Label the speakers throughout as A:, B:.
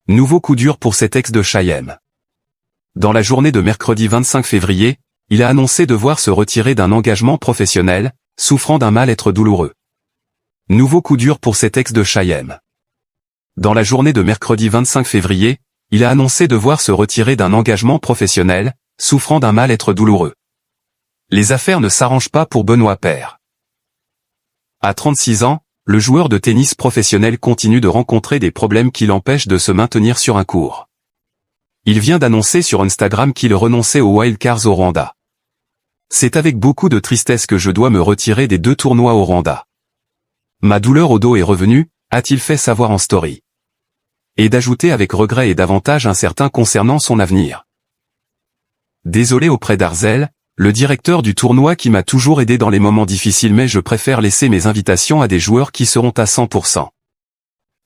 A: Nouveau coup dur pour cet ex de Chaim. Dans la journée de mercredi 25 février, il a annoncé devoir se retirer d'un engagement professionnel, souffrant d'un mal-être douloureux. Nouveau coup dur pour cet ex de Chaim. Dans la journée de mercredi 25 février, il a annoncé devoir se retirer d'un engagement professionnel, souffrant d'un mal-être douloureux. Les affaires ne s'arrangent pas pour Benoît Paire. À 36 ans, le joueur de tennis professionnel continue de rencontrer des problèmes qui l'empêchent de se maintenir sur un court. Il vient d'annoncer sur Instagram qu'il renonçait aux wildcards au Rwanda. C'est avec beaucoup de tristesse que je dois me retirer des 2 tournois au Rwanda. Ma douleur au dos est revenue, a-t-il fait savoir en story. Et d'ajouter avec regret et davantage incertain concernant son avenir. Désolé auprès d'Arzel, le directeur du tournoi qui m'a toujours aidé dans les moments difficiles, mais je préfère laisser mes invitations à des joueurs qui seront à 100%.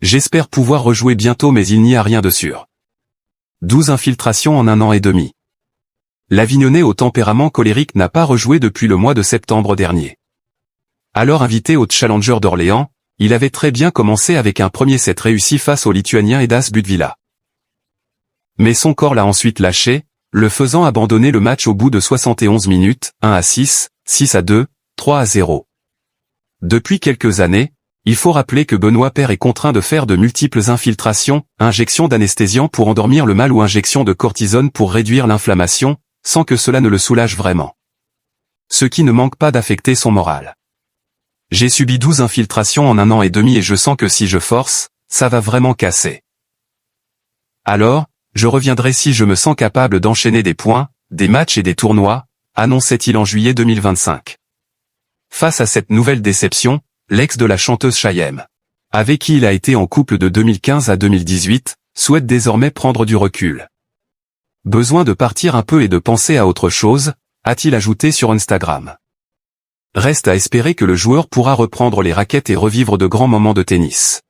A: J'espère pouvoir rejouer bientôt, mais il n'y a rien de sûr. 12 infiltrations en 1 an et demi. L'Avignonnais au tempérament colérique n'a pas rejoué depuis le mois de septembre dernier. Alors invité au Challenger d'Orléans, il avait très bien commencé avec un premier set réussi face au Lituanien Edas Budvila. Mais son corps l'a ensuite lâché, le faisant abandonner le match au bout de 71 minutes, 1-6, 6-2, 3-0. Depuis quelques années, il faut rappeler que Benoît Paire est contraint de faire de multiples infiltrations, injection d'anesthésiant pour endormir le mal ou injection de cortisone pour réduire l'inflammation, sans que cela ne le soulage vraiment. Ce qui ne manque pas d'affecter son moral. J'ai subi 12 infiltrations en 1 an et demi et je sens que si je force, ça va vraiment casser. Alors, je reviendrai si je me sens capable d'enchaîner des points, des matchs et des tournois, annonçait-il en juillet 2025. Face à cette nouvelle déception, l'ex de la chanteuse Chaim, avec qui il a été en couple de 2015 à 2018, souhaite désormais prendre du recul. Besoin de partir un peu et de penser à autre chose, a-t-il ajouté sur Instagram. Reste à espérer que le joueur pourra reprendre les raquettes et revivre de grands moments de tennis.